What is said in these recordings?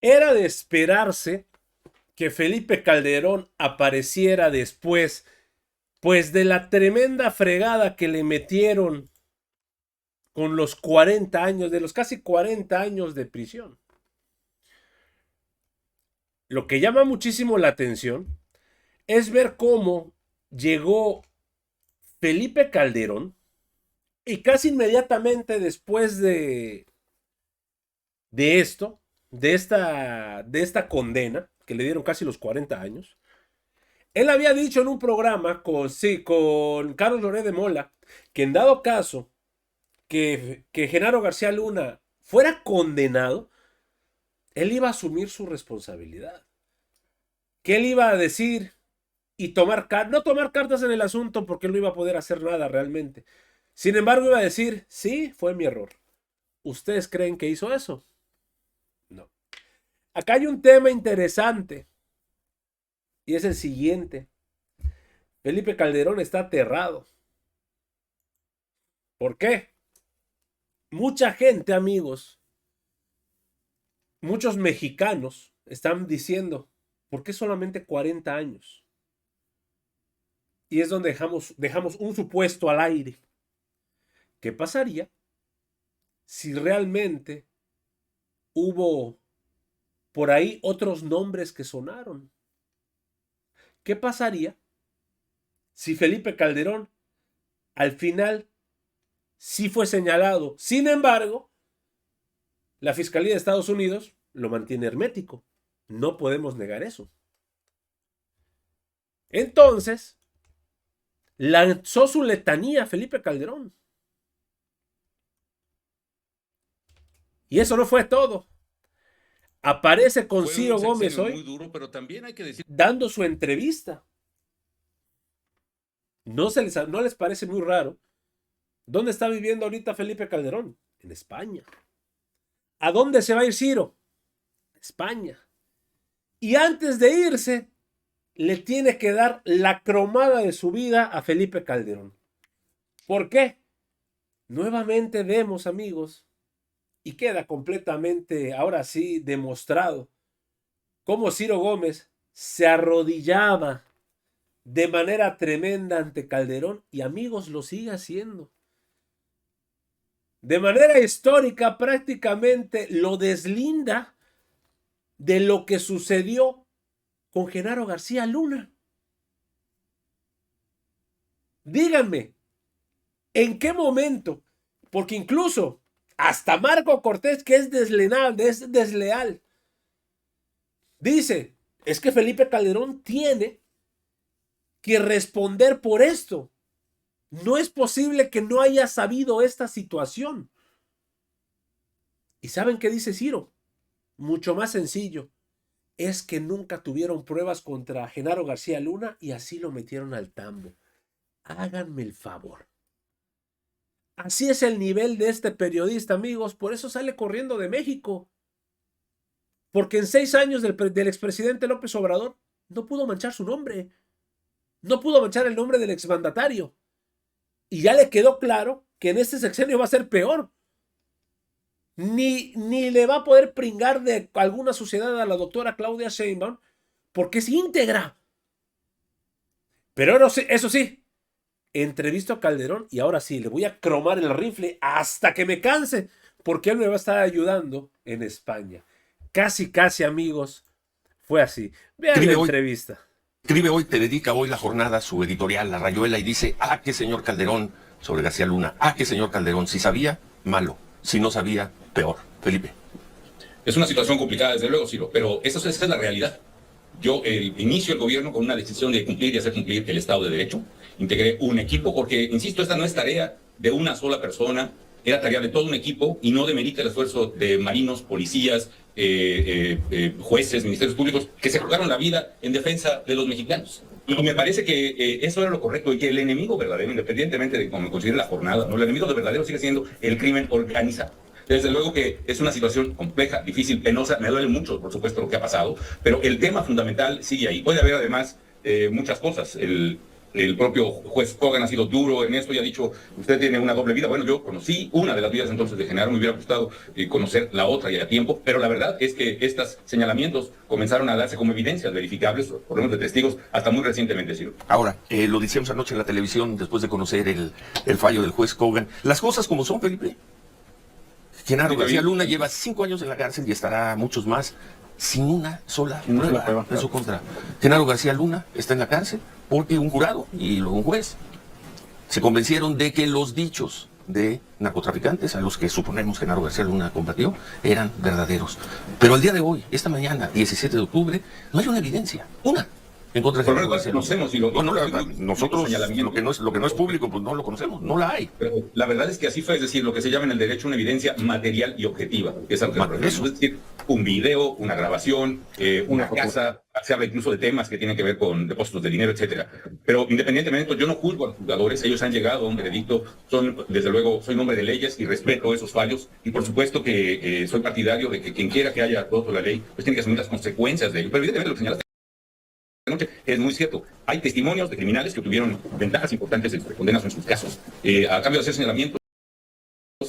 Era de esperarse que Felipe Calderón apareciera después, pues de la tremenda fregada que le metieron con los 40 años, de los casi 40 años de prisión. Lo que llama muchísimo la atención es ver cómo llegó Felipe Calderón y casi inmediatamente después de esto, de esta condena, que le dieron casi los 40 años, él había dicho en un programa con, sí, con Carlos Loret de Mola que en dado caso que Genaro García Luna fuera condenado, él iba a asumir su responsabilidad. Que él iba a decir y no tomar cartas en el asunto porque él no iba a poder hacer nada realmente. Sin embargo, iba a decir, sí, fue mi error. ¿Ustedes creen que hizo eso? No. Acá hay un tema interesante y es el siguiente. Felipe Calderón está aterrado. ¿Por qué? Mucha gente, amigos, muchos mexicanos están diciendo, ¿por qué solamente 40 años? Y es donde dejamos un supuesto al aire. ¿Qué pasaría si realmente hubo por ahí otros nombres que sonaron? ¿Qué pasaría si Felipe Calderón al final sí fue señalado? Sin embargo, la Fiscalía de Estados Unidos lo mantiene hermético. No podemos negar eso. Entonces, lanzó su letanía Felipe Calderón. Y eso no fue todo. Aparece con Fue un Ciro Gómez sexenio muy hoy duro, pero también hay que decir. dando su entrevista. ¿No les parece muy raro? ¿Dónde está viviendo ahorita Felipe Calderón? En España. ¿A dónde se va a ir Ciro? España. Y antes de irse, le tiene que dar la cromada de su vida a Felipe Calderón. ¿Por qué? Nuevamente vemos, amigos, y queda completamente, ahora sí, demostrado, cómo Ciro Gómez se arrodillaba de manera tremenda ante Calderón y, amigos, lo sigue haciendo. De manera histórica, prácticamente lo deslinda de lo que sucedió con Genaro García Luna. Díganme, ¿en qué momento? Porque incluso hasta Marco Cortés, que es desleal, dice, es que Felipe Calderón tiene que responder por esto. No es posible que no haya sabido esta situación. ¿Y saben qué dice Ciro? Mucho más sencillo. Es que nunca tuvieron pruebas contra Genaro García Luna y así lo metieron al tambo. Háganme el favor. Así es el nivel de este periodista, amigos. Por eso sale corriendo de México. Porque en 6 años del expresidente López Obrador no pudo manchar su nombre. No pudo manchar el nombre del exmandatario. Y ya le quedó claro que en este sexenio va a ser peor. Ni le va a poder pringar de alguna suciedad a la doctora Claudia Sheinbaum porque es íntegra. Pero eso sí, entrevisto a Calderón y ahora sí, le voy a cromar el rifle hasta que me canse, porque él me va a estar ayudando en España. Casi, casi, amigos, fue así. Vean la Escribe hoy, entrevista. escribe hoy, te dedica hoy la jornada su editorial, La Rayuela, y dice, qué señor Calderón, sobre García Luna, qué señor Calderón, si sabía, malo, si no sabía, peor. Felipe. Es una situación complicada, desde luego, Ciro, pero esa es la realidad. Yo inicio el gobierno con una decisión de cumplir y hacer cumplir el Estado de Derecho. Integré un equipo porque, insisto, esta no es tarea de una sola persona, era tarea de todo un equipo y no demerita el esfuerzo de marinos, policías, jueces, ministerios públicos que se jugaron la vida en defensa de los mexicanos. Y me parece que eso era lo correcto y que el enemigo verdadero, independientemente de cómo considere la jornada, ¿no? El enemigo verdadero sigue siendo el crimen organizado. Desde luego que es una situación compleja, difícil, penosa, me duele mucho, por supuesto, lo que ha pasado, pero el tema fundamental sigue ahí. Puede haber además muchas cosas. El propio juez Kogan ha sido duro en esto y ha dicho, usted tiene una doble vida. Bueno, yo conocí una de las vidas entonces de Genaro, me hubiera gustado conocer la otra y a tiempo, pero la verdad es que estos señalamientos comenzaron a darse como evidencias verificables, por lo menos de testigos, hasta muy recientemente, Ciro. Ahora, lo decíamos anoche en la televisión, después de conocer el fallo del juez Kogan. Las cosas como son, Felipe. Genaro García Luna lleva 5 años en la cárcel y estará muchos más sin una sola prueba en su contra. Genaro García Luna está en la cárcel porque un jurado y luego un juez se convencieron de que los dichos de narcotraficantes a los que suponemos Genaro García Luna combatió eran verdaderos. Pero al día de hoy, esta mañana, 17 de octubre, no hay una evidencia, una, en contra de Genaro García Luna. Conocemos y nosotros lo que no es público, pues no lo conocemos, no la hay. Pero la verdad es que así fue, es decir, lo que se llama en el derecho una evidencia material y objetiva, que es algo que es decir, un video, una grabación, una casa, se habla incluso de temas que tienen que ver con depósitos de dinero, etcétera. Pero independientemente, yo no juzgo a los juzgadores, ellos han llegado a un veredicto, desde luego, soy un hombre de leyes y respeto esos fallos, y por supuesto que soy partidario de que quien quiera que haya roto la ley, pues tiene que asumir las consecuencias de ello. Pero evidentemente lo que señalaste es muy cierto. Hay testimonios de criminales que obtuvieron ventajas importantes de condenas en sus casos. A cambio de hacer señalamientos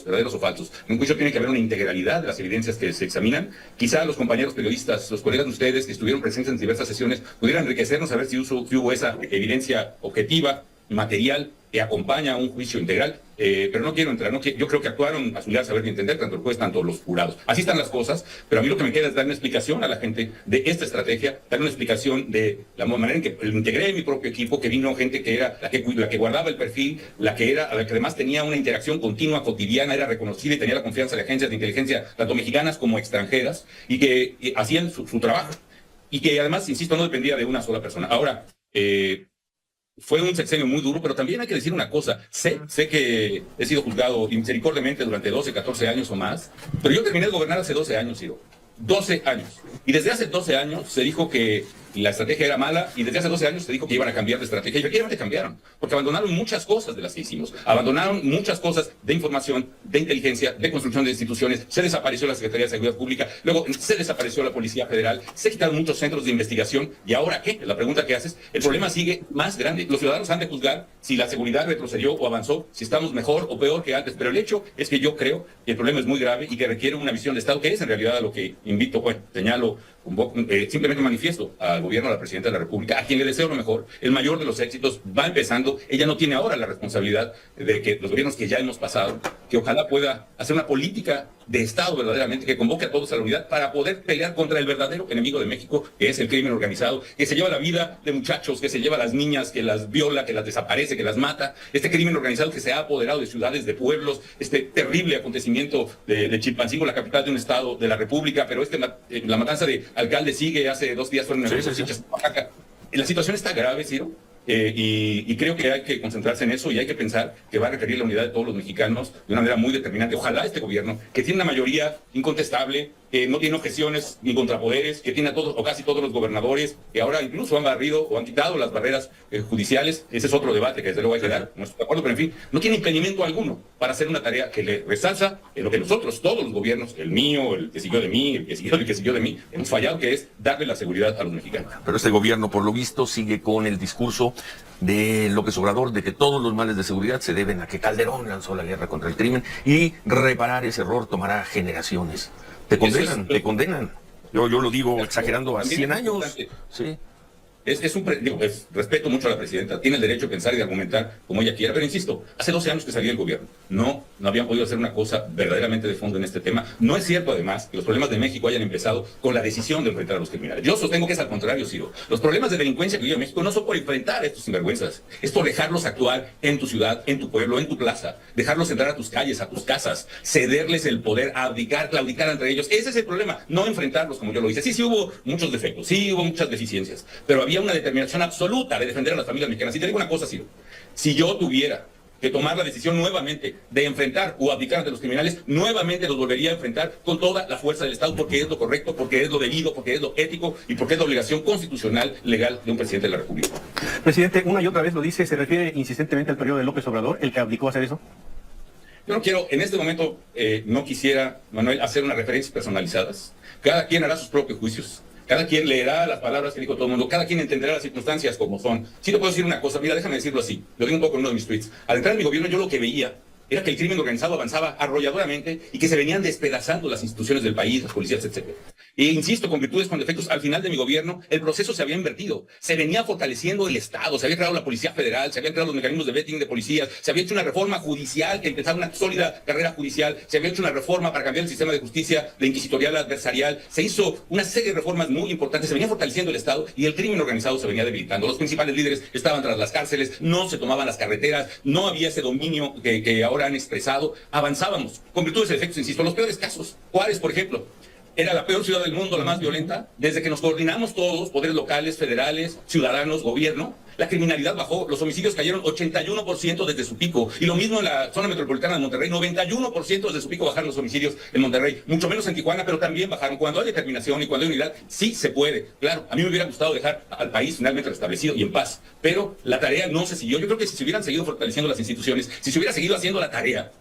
verdaderos o falsos. En un juicio tiene que haber una integralidad de las evidencias que se examinan. Quizá los compañeros periodistas, los colegas de ustedes que estuvieron presentes en diversas sesiones, pudieran enriquecernos a ver si hubo esa evidencia objetiva, material, que acompaña a un juicio integral, pero no quiero entrar, yo creo que actuaron a su lugar saber y entender, tanto el juez, tanto los jurados. Así están las cosas, pero a mí lo que me queda es dar una explicación a la gente de esta estrategia, dar una explicación de la manera en que integré en mi propio equipo, que vino gente que era la que guardaba el perfil, la que además tenía una interacción continua, cotidiana, era reconocida y tenía la confianza de agencias de inteligencia, tanto mexicanas como extranjeras, y que hacían su trabajo, y que además, insisto, no dependía de una sola persona. Ahora, fue un sexenio muy duro, pero también hay que decir una cosa. Sé que he sido juzgado misericordiamente durante 12, 14 años o más, pero yo terminé de gobernar hace 12 años, Ciro. 12 años. Y desde hace 12 años se dijo que la estrategia era mala y desde hace 12 años se dijo que iban a cambiar de estrategia y efectivamente cambiaron, porque abandonaron muchas cosas de las que hicimos, abandonaron muchas cosas de información, de inteligencia, de construcción de instituciones, se desapareció la Secretaría de Seguridad Pública, luego se desapareció la Policía Federal, se quitaron muchos centros de investigación y ahora ¿qué? La pregunta que haces, el problema sigue más grande. Los ciudadanos han de juzgar si la seguridad retrocedió o avanzó, si estamos mejor o peor que antes, pero el hecho es que yo creo que el problema es muy grave y que requiere una visión de Estado, que es en realidad a lo que invito, bueno, señalo, simplemente manifiesto al gobierno, a la presidenta de la República, a quien le deseo lo mejor, el mayor de los éxitos, va empezando, ella no tiene ahora la responsabilidad de que los gobiernos que ya hemos pasado, que ojalá pueda hacer una política de Estado verdaderamente, que convoque a todos a la unidad para poder pelear contra el verdadero enemigo de México, que es el crimen organizado, que se lleva la vida de muchachos, que se lleva a las niñas, que las viola, que las desaparece, que las mata, este crimen organizado que se ha apoderado de ciudades, de pueblos, este terrible acontecimiento de Chilpancingo, la capital de un estado de la República, pero la matanza de alcalde sigue, hace 2 días fueron en Oaxaca. La situación está grave, Ciro, y creo que hay que concentrarse en eso y hay que pensar que va a requerir la unidad de todos los mexicanos de una manera muy determinante. Ojalá este gobierno, que tiene una mayoría incontestable, que no tiene objeciones ni contrapoderes, que tiene a todos o casi todos los gobernadores, que ahora incluso han barrido o han quitado las barreras judiciales. Ese es otro debate que desde luego hay que dar, no estoy de acuerdo, pero en fin, no tiene impedimento alguno para hacer una tarea que le resalza en lo que nosotros, todos los gobiernos, el mío, el que siguió de mí, el que siguió de mí, hemos fallado, que es darle la seguridad a los mexicanos. Pero este gobierno, por lo visto, sigue con el discurso de López Obrador de que todos los males de seguridad se deben a que Calderón lanzó la guerra contra el crimen y reparar ese error tomará generaciones. Te condenan. Yo lo digo exagerando a 100 años. Sí. Respeto mucho a la presidenta, tiene el derecho a pensar y de argumentar como ella quiera, pero insisto, hace 12 años que salió el gobierno, no habían podido hacer una cosa verdaderamente de fondo en este tema. No es cierto, además, que los problemas de México hayan empezado con la decisión de enfrentar a los criminales. Yo sostengo que es al contrario, Ciro. Los problemas de delincuencia que vive México no son por enfrentar a estos sinvergüenzas, es por dejarlos actuar en tu ciudad, en tu pueblo, en tu plaza, dejarlos entrar a tus calles, a tus casas, cederles el poder, abdicar, claudicar entre ellos. Ese es el problema, no enfrentarlos como yo lo hice. Sí hubo muchos defectos, sí hubo muchas deficiencias, pero había una determinación absoluta de defender a las familias mexicanas. Y te digo una cosa, Ciro, si yo tuviera que tomar la decisión nuevamente de enfrentar o abdicar ante los criminales, nuevamente los volvería a enfrentar con toda la fuerza del Estado, porque es lo correcto, porque es lo debido, porque es lo ético y porque es la obligación constitucional legal de un presidente de la República. Presidente, una y otra vez lo dice, ¿se refiere insistentemente al periodo de López Obrador, el que abdicó a hacer eso? Yo no quiero, en este momento, no quisiera, Manuel, hacer unas referencias personalizadas. Cada quien hará sus propios juicios. Cada quien leerá las palabras que dijo todo el mundo, cada quien entenderá las circunstancias como son. Sí te puedo decir una cosa, mira, déjame decirlo así, lo digo un poco en uno de mis tweets. Al entrar en mi gobierno yo lo que veía era que el crimen organizado avanzaba arrolladoramente y que se venían despedazando las instituciones del país, las policías, etc. E insisto, con virtudes, con defectos, al final de mi gobierno el proceso se había invertido. Se venía fortaleciendo el Estado, se había creado la Policía Federal, se habían creado los mecanismos de vetting de policías, se había hecho una reforma judicial que empezaba una sólida carrera judicial, se había hecho una reforma para cambiar el sistema de justicia, de inquisitorial adversarial, se hizo una serie de reformas muy importantes, se venía fortaleciendo el Estado y el crimen organizado se venía debilitando. Los principales líderes estaban tras las cárceles, no se tomaban las carreteras, no había ese dominio que ahora han expresado. Avanzábamos, con virtudes y defectos, insisto, los peores casos. Juárez, por ejemplo, era la peor ciudad del mundo, la más violenta. Desde que nos coordinamos todos, poderes locales, federales, ciudadanos, gobierno, la criminalidad bajó, los homicidios cayeron 81% desde su pico. Y lo mismo en la zona metropolitana de Monterrey, 91% desde su pico bajaron los homicidios en Monterrey. Mucho menos en Tijuana, pero también bajaron. Cuando hay determinación y cuando hay unidad, sí se puede. Claro, a mí me hubiera gustado dejar al país finalmente restablecido y en paz, pero la tarea no se siguió. Yo creo que si se hubieran seguido fortaleciendo las instituciones, si se hubiera seguido haciendo la tarea,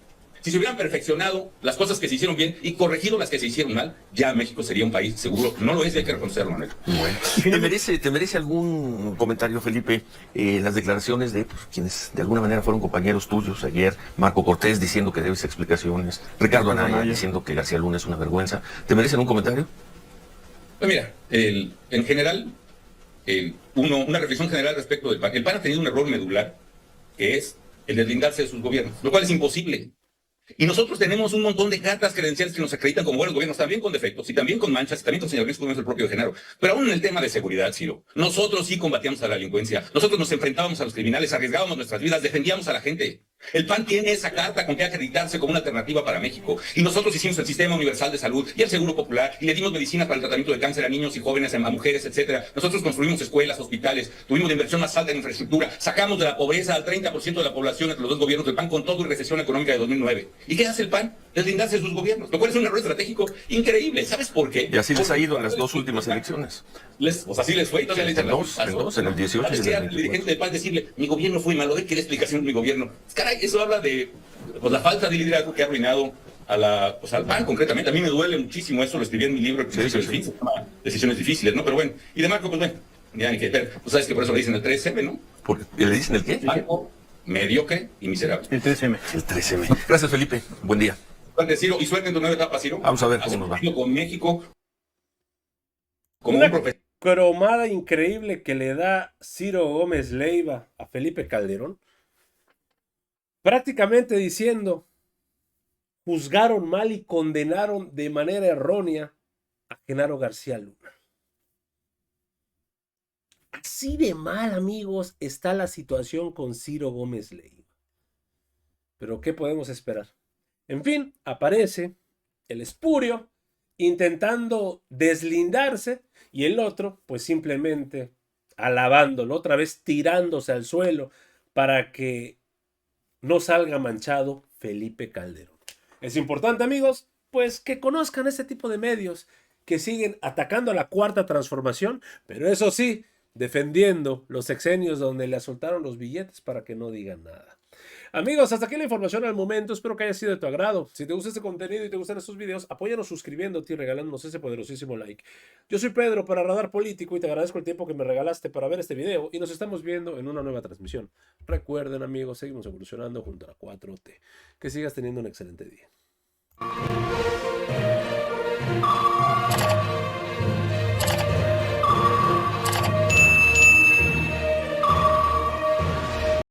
si se hubieran perfeccionado las cosas que se hicieron bien y corregido las que se hicieron mal, ya México sería un país seguro. No lo es y hay que reconocerlo, Manuel. Bueno. ¿Te merece algún comentario, Felipe, las declaraciones de quienes de alguna manera fueron compañeros tuyos ayer? Marco Cortés diciendo que debes explicaciones, Ricardo Anaya diciendo que García Luna es una vergüenza. ¿Te merecen un comentario? Pues mira, en general, una reflexión general respecto del PAN. El PAN ha tenido un error medular, que es el deslindarse de sus gobiernos, lo cual es imposible. Y nosotros tenemos un montón de cartas credenciales que nos acreditan como buenos gobiernos, también con defectos, y también con manchas, y también con señalamientos como es el propio de Genaro. Pero aún en el tema de seguridad, Ciro, nosotros sí combatíamos a la delincuencia, nosotros nos enfrentábamos a los criminales, arriesgábamos nuestras vidas, defendíamos a la gente. El PAN tiene esa carta con que acreditarse como una alternativa para México. Y nosotros hicimos el Sistema Universal de Salud y el Seguro Popular, y le dimos medicinas para el tratamiento de cáncer a niños y jóvenes, a mujeres, etc. Nosotros construimos escuelas, hospitales, tuvimos la inversión más alta en infraestructura, sacamos de la pobreza al 30% de la población entre los dos gobiernos del PAN con todo y recesión económica de 2009. ¿Y qué hace el PAN? Deslindarse de sus gobiernos, lo cual es un error estratégico increíble. ¿Sabes por qué? Y así les ha ido en las dos últimas elecciones. Así les fue. Entonces, en el 18 y en el 24. El dirigente del PAN decirle, mi gobierno fue malo, ¿qué explicación de mi gobierno? Caray, eso habla de la falta de liderazgo que ha arruinado al PAN concretamente. A mí me duele muchísimo eso, lo escribí en mi libro, Decisiones difíciles, ¿no? Pero bueno, y de Marco, pues bueno, ya ni que ver. Tú sabes que por eso le dicen el 3M, ¿no? ¿Le dicen el qué? Marco, mediocre y miserable. El 3M. El 3M. Gracias, Felipe. Buen día. Ciro, y suerte en tu nueva etapa, Ciro. Vamos a ver cómo nos va. Con México, como Una un profesor. cromada increíble que le da Ciro Gómez Leiva a Felipe Calderón, prácticamente diciendo, juzgaron mal y condenaron de manera errónea a Genaro García Luna. Así de mal, amigos, está la situación con Ciro Gómez Leiva. Pero ¿qué podemos esperar? En fin, aparece el espurio intentando deslindarse y el otro, pues simplemente alabándolo, otra vez tirándose al suelo para que no salga manchado Felipe Calderón. Es importante, amigos, pues que conozcan este tipo de medios que siguen atacando a la Cuarta Transformación, pero eso sí, defendiendo los sexenios donde le soltaron los billetes para que no digan nada. Amigos, hasta aquí la información al momento. Espero que haya sido de tu agrado. Si te gusta este contenido y te gustan estos videos, apóyanos suscribiéndote y regalándonos ese poderosísimo like. Yo soy Pedro para Radar Político y te agradezco el tiempo que me regalaste para ver este video y nos estamos viendo en una nueva transmisión. Recuerden, amigos, seguimos evolucionando junto a la 4T. Que sigas teniendo un excelente día.